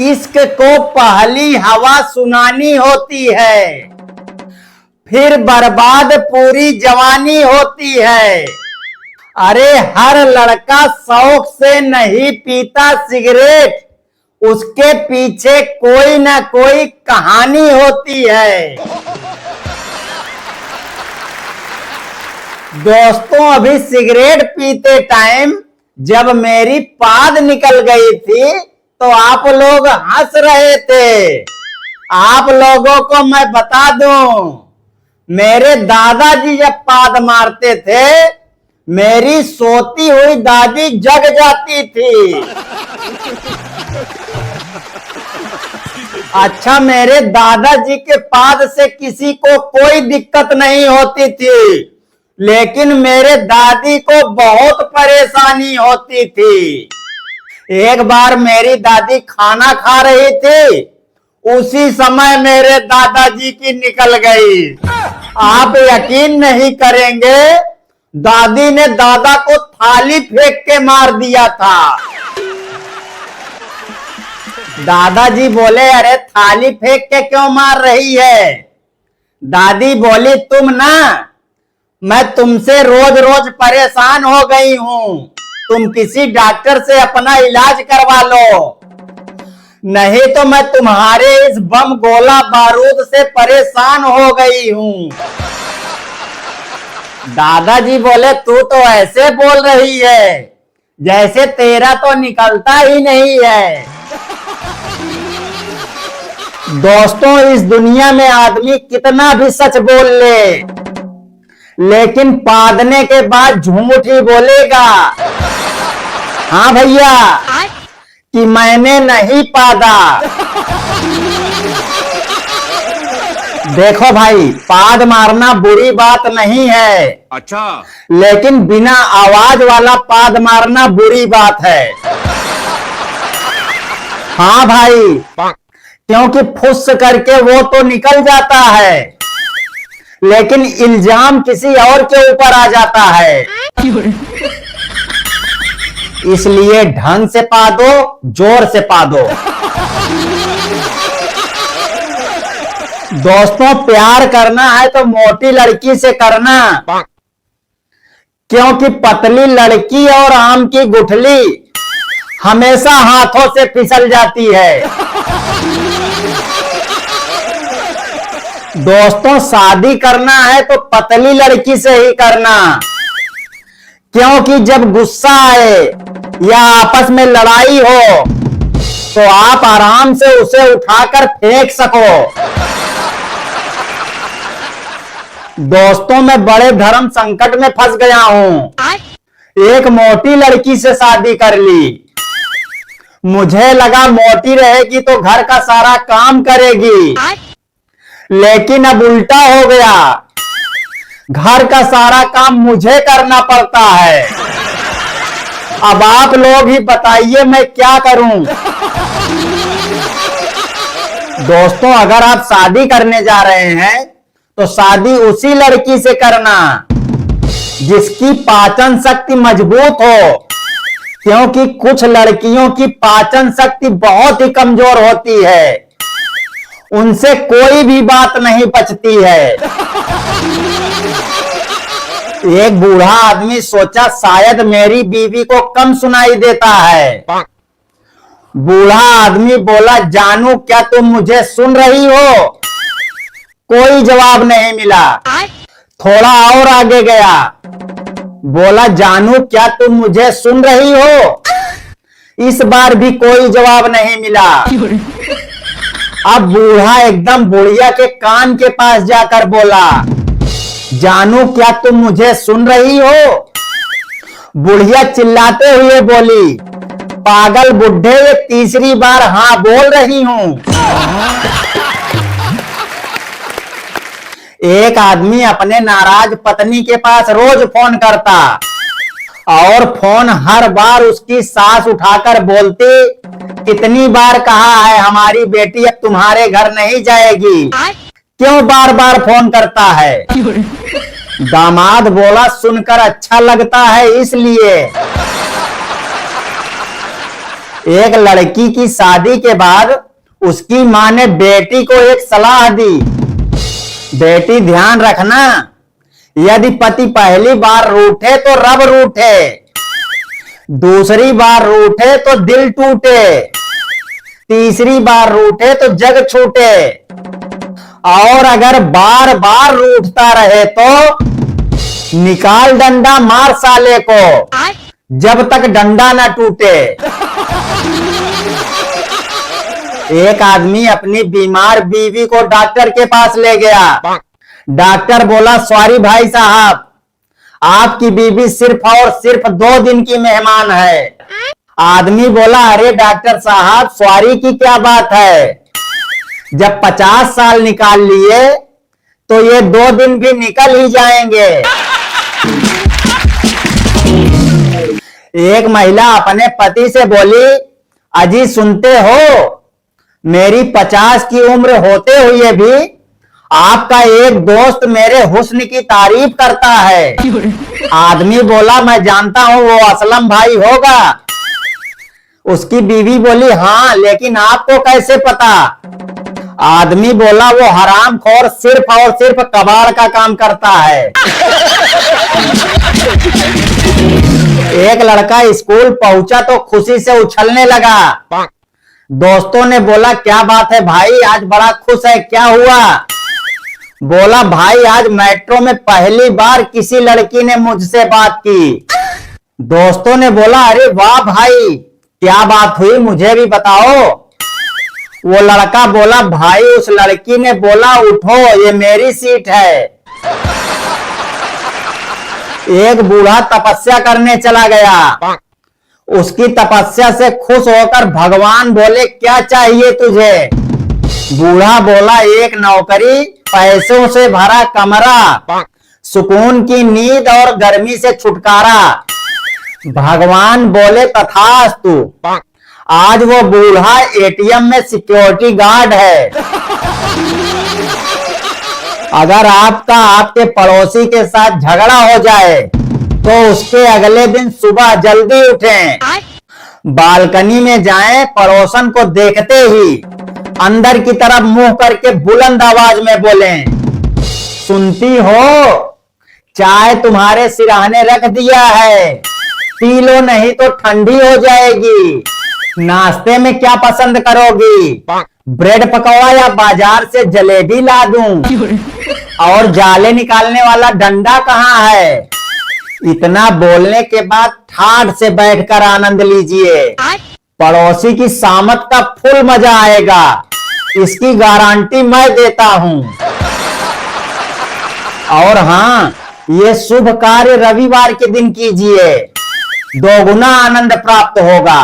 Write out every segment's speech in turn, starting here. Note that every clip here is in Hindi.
इश्क को पहली हवा सुनानी होती है, फिर बर्बाद पूरी जवानी होती है। अरे हर लड़का शौक से नहीं पीता सिगरेट, उसके पीछे कोई ना कोई कहानी होती है। दोस्तों, अभी सिगरेट पीते टाइम जब मेरी पाद निकल गई थी तो आप लोग हंस रहे थे। आप लोगों को मैं बता दूं, मेरे दादाजी जब पाद मारते थे मेरी सोती हुई दादी जग जाती थी। अच्छा, मेरे दादाजी के पाद से किसी को कोई दिक्कत नहीं होती थी, लेकिन मेरे दादी को बहुत परेशानी होती थी। एक बार मेरी दादी खाना खा रही थी, उसी समय मेरे दादाजी की निकल गई। आप यकीन नहीं करेंगे, दादी ने दादा को थाली फेंक के मार दिया था। दादाजी बोले, अरे थाली फेंक के क्यों मार रही है? दादी बोली, तुम ना, मैं तुमसे रोज रोज परेशान हो गई हूं, तुम किसी डॉक्टर से अपना इलाज करवा लो, नहीं तो मैं तुम्हारे इस बम गोला बारूद से परेशान हो गई हूं। दादाजी बोले, तू तो ऐसे बोल रही है जैसे तेरा तो निकलता ही नहीं है। दोस्तों, इस दुनिया में आदमी कितना भी सच बोल ले, लेकिन पादने के बाद झूठ ही बोलेगा। हाँ भैया, कि मैंने नहीं पादा। देखो भाई, पाद मारना बुरी बात नहीं है, अच्छा, लेकिन बिना आवाज वाला पाद मारना बुरी बात है। हाँ भाई, क्योंकि फुस करके वो तो निकल जाता है, लेकिन इल्जाम किसी और के ऊपर आ जाता है। इसलिए ढंग से पा दो, जोर से पा दो। दोस्तों, प्यार करना है तो मोटी लड़की से करना, क्योंकि पतली लड़की और आम की गुठली हमेशा हाथों से फिसल जाती है। दोस्तों, शादी करना है तो पतली लड़की से ही करना, क्योंकि जब गुस्सा आए या आपस में लड़ाई हो तो आप आराम से उसे उठाकर फेंक सको। दोस्तों, मैं बड़े धर्म संकट में फंस गया हूं। एक मोटी लड़की से शादी कर ली। मुझे लगा मोटी रहेगी तो घर का सारा काम करेगी, लेकिन अब उल्टा हो गया, घर का सारा काम मुझे करना पड़ता है। अब आप लोग ही बताइए मैं क्या करूं। दोस्तों, अगर आप शादी करने जा रहे हैं तो शादी उसी लड़की से करना जिसकी पाचन शक्ति मजबूत हो, क्योंकि कुछ लड़कियों की पाचन शक्ति बहुत ही कमजोर होती है, उनसे कोई भी बात नहीं पचती है। एक बूढ़ा आदमी सोचा शायद मेरी बीवी को कम सुनाई देता है। बूढ़ा आदमी बोला, जानू क्या तुम मुझे सुन रही हो? कोई जवाब नहीं मिला। थोड़ा और आगे गया, बोला, जानू क्या तुम मुझे सुन रही हो? इस बार भी कोई जवाब नहीं मिला। अब बूढ़ा एकदम बुढ़िया के कान के पास जाकर बोला, जानू क्या तुम मुझे सुन रही हो? बुढ़िया चिल्लाते हुए बोली, पागल बुढ़े, ये तीसरी बार हाँ बोल रही हूं। एक आदमी अपने नाराज पत्नी के पास रोज फोन करता और फोन हर बार उसकी सास उठाकर बोलती, कितनी बार कहा है हमारी बेटी अब तुम्हारे घर नहीं जाएगी, क्यों बार बार फोन करता है? दामाद बोला, सुनकर अच्छा लगता है इसलिए। एक लड़की की शादी के बाद उसकी मां ने बेटी को एक सलाह दी, बेटी ध्यान रखना, यदि पति पहली बार रूठे तो रब रूठे, दूसरी बार रूठे तो दिल टूटे, तीसरी बार रूठे तो जग छूटे, और अगर बार बार रूठता रहे तो निकाल डंडा मार साले को जब तक डंडा न टूटे। एक आदमी अपनी बीमार बीवी को डॉक्टर के पास ले गया। डॉक्टर बोला, सॉरी भाई साहब, आपकी बीवी सिर्फ और सिर्फ 2 दिन की मेहमान है। आदमी बोला, अरे डॉक्टर साहब, सॉरी की क्या बात है, जब 50 साल निकाल लिए तो ये 2 दिन भी निकल ही जाएंगे। एक महिला अपने पति से बोली, अजी सुनते हो, मेरी 50 की उम्र होते हुए भी आपका एक दोस्त मेरे हुस्न की तारीफ करता है। आदमी बोला, मैं जानता हूं वो असलम भाई होगा। उसकी बीवी बोली, हाँ, लेकिन आपको कैसे पता? आदमी बोला, वो हरामखोर सिर्फ और सिर्फ कबाड़ का काम करता है। एक लड़का स्कूल पहुंचा तो खुशी से उछलने लगा। दोस्तों ने बोला, क्या बात है भाई, आज बड़ा खुश है, क्या हुआ? बोला, भाई आज मेट्रो में पहली बार किसी लड़की ने मुझसे बात की। दोस्तों ने बोला, अरे वाह भाई, क्या बात हुई, मुझे भी बताओ। वो लड़का बोला, भाई उस लड़की ने बोला, उठो ये मेरी सीट है। एक बूढ़ा तपस्या करने चला गया। उसकी तपस्या से खुश होकर भगवान बोले, क्या चाहिए तुझे? बूढ़ा बोला, एक नौकरी, पैसों से भरा कमरा, सुकून की नींद और गर्मी से छुटकारा। भगवान बोले, तथास्तु। आज वो बूढ़ा एटीएम में सिक्योरिटी गार्ड है। अगर आपका आपके पड़ोसी के साथ झगड़ा हो जाए तो उसके अगले दिन सुबह जल्दी उठें, बालकनी में जाएं, पड़ोसन को देखते ही अंदर की तरफ मुंह करके बुलंद आवाज में बोलें, सुनती हो, चाय तुम्हारे सिरहाने रख दिया है, पी लो नहीं तो ठंडी हो जाएगी। नाश्ते में क्या पसंद करोगी, ब्रेड पकौड़ा या बाजार से जलेबी ला दूं? और जाले निकालने वाला डंडा कहाँ है? इतना बोलने के बाद ठाठ से बैठकर आनंद लीजिए, पड़ोसी की शामत का फुल मजा आएगा, इसकी गारंटी मैं देता हूं। और हाँ, ये शुभ कार्य रविवार के दिन कीजिए, 2 गुना आनंद प्राप्त होगा।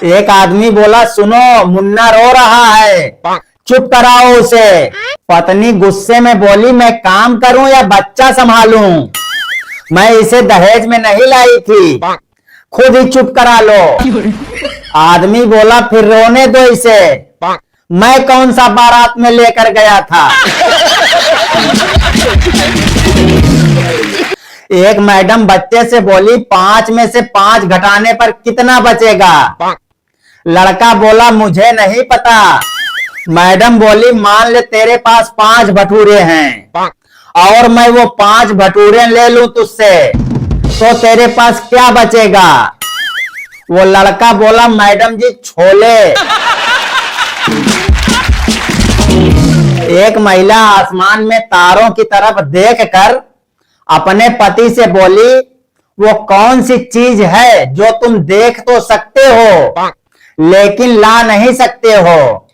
एक आदमी बोला, सुनो, मुन्ना रो रहा है, चुप कराओ उसे। पत्नी गुस्से में बोली, मैं काम करूं या बच्चा संभालूं? मैं इसे दहेज में नहीं लाई थी, खुद ही चुप करा लो। आदमी बोला, फिर रोने दो इसे, मैं कौन सा बारात में लेकर गया था। एक मैडम बच्चे से बोली, 5 में से 5 घटाने पर कितना बचेगा? लड़का बोला, मुझे नहीं पता। मैडम बोली, मान ले तेरे पास 5 भटूरे हैं और मैं वो 5 भटूरे ले लूं तुझसे, तो तेरे पास क्या बचेगा? वो लड़का बोला, मैडम जी छोले। एक महिला आसमान में तारों की तरफ देखकर अपने पति से बोली, वो कौन सी चीज है जो तुम देख तो सकते हो लेकिन ला नहीं सकते हो?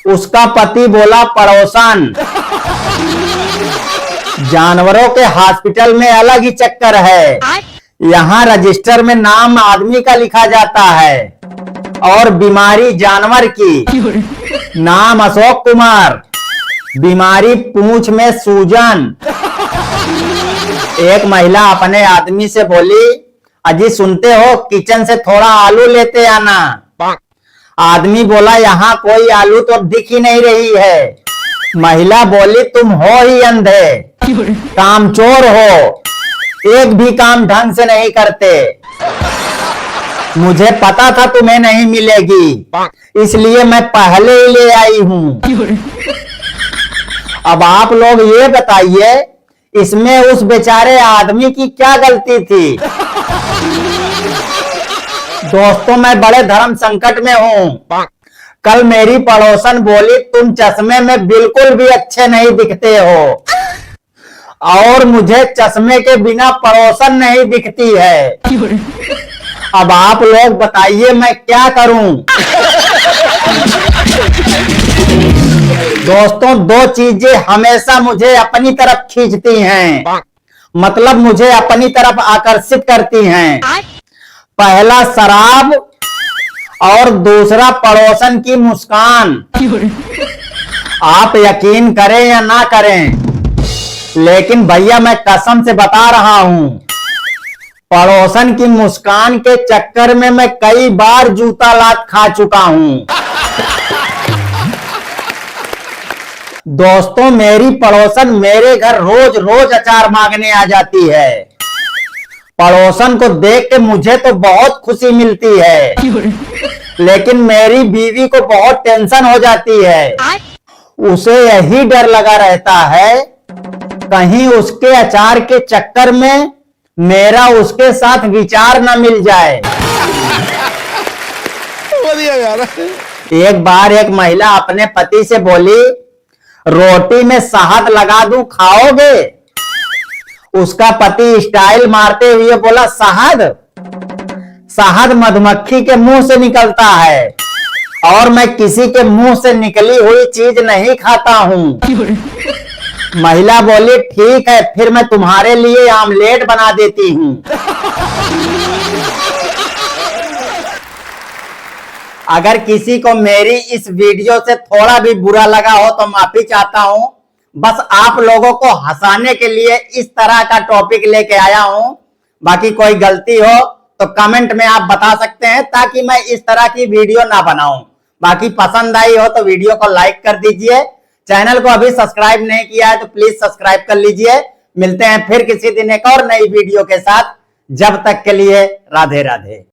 उसका पति बोला, पड़ोसन। जानवरों के हॉस्पिटल में अलग ही चक्कर है, यहाँ रजिस्टर में नाम आदमी का लिखा जाता है और बीमारी जानवर की। नाम अशोक कुमार, बीमारी पूंछ में सूजन। एक महिला अपने आदमी से बोली, अजी सुनते हो, किचन से थोड़ा आलू लेते आना। आदमी बोला, यहाँ कोई आलू तो दिख ही नहीं रही है। महिला बोली, तुम हो ही अंधे, कामचोर हो, एक भी काम ढंग से नहीं करते। मुझे पता था तुम्हें नहीं मिलेगी, इसलिए मैं पहले ही ले आई हूं। अब आप लोग ये बताइए, इसमें उस बेचारे आदमी की क्या गलती थी? दोस्तों, मैं बड़े धर्म संकट में हूं। कल मेरी पड़ोसन बोली, तुम चश्मे में बिल्कुल भी अच्छे नहीं दिखते हो, और मुझे चश्मे के बिना पड़ोसन नहीं दिखती है। अब आप लोग बताइए मैं क्या करूं? दोस्तों, दो चीजें हमेशा मुझे अपनी तरफ खींचती हैं, मतलब मुझे अपनी तरफ आकर्षित करती हैं। पहला शराब और दूसरा पड़ोसन की मुस्कान। आप यकीन करें या ना करें, लेकिन भैया मैं कसम से बता रहा हूं, पड़ोसन की मुस्कान के चक्कर में मैं कई बार जूता लात खा चुका हूं। दोस्तों, मेरी पड़ोसन मेरे घर रोज रोज अचार मांगने आ जाती है। पड़ोसन को देख के मुझे तो बहुत खुशी मिलती है, लेकिन मेरी बीवी को बहुत टेंशन हो जाती है। उसे यही डर लगा रहता है, कहीं उसके अचार के चक्कर में मेरा उसके साथ विचार न मिल जाए। एक बार एक महिला अपने पति से बोली, रोटी में शहद लगा दूं, खाओगे? उसका पति स्टाइल मारते हुए बोला, शहद? शहद मधुमक्खी के मुंह से निकलता है, और मैं किसी के मुंह से निकली हुई चीज नहीं खाता हूं। महिला बोली, ठीक है, फिर मैं तुम्हारे लिए आमलेट बना देती हूं। अगर किसी को मेरी इस वीडियो से थोड़ा भी बुरा लगा हो तो माफी चाहता हूं। बस आप लोगों को हंसाने के लिए इस तरह का टॉपिक लेके आया हूं। बाकी कोई गलती हो तो कमेंट में आप बता सकते हैं, ताकि मैं इस तरह की वीडियो ना बनाऊं। बाकी पसंद आई हो तो वीडियो को लाइक कर दीजिए। चैनल को अभी सब्सक्राइब नहीं किया है तो प्लीज सब्सक्राइब कर लीजिए। मिलते हैं फिर किसी दिन एक और नई वीडियो के साथ। जब तक के लिए राधे राधे।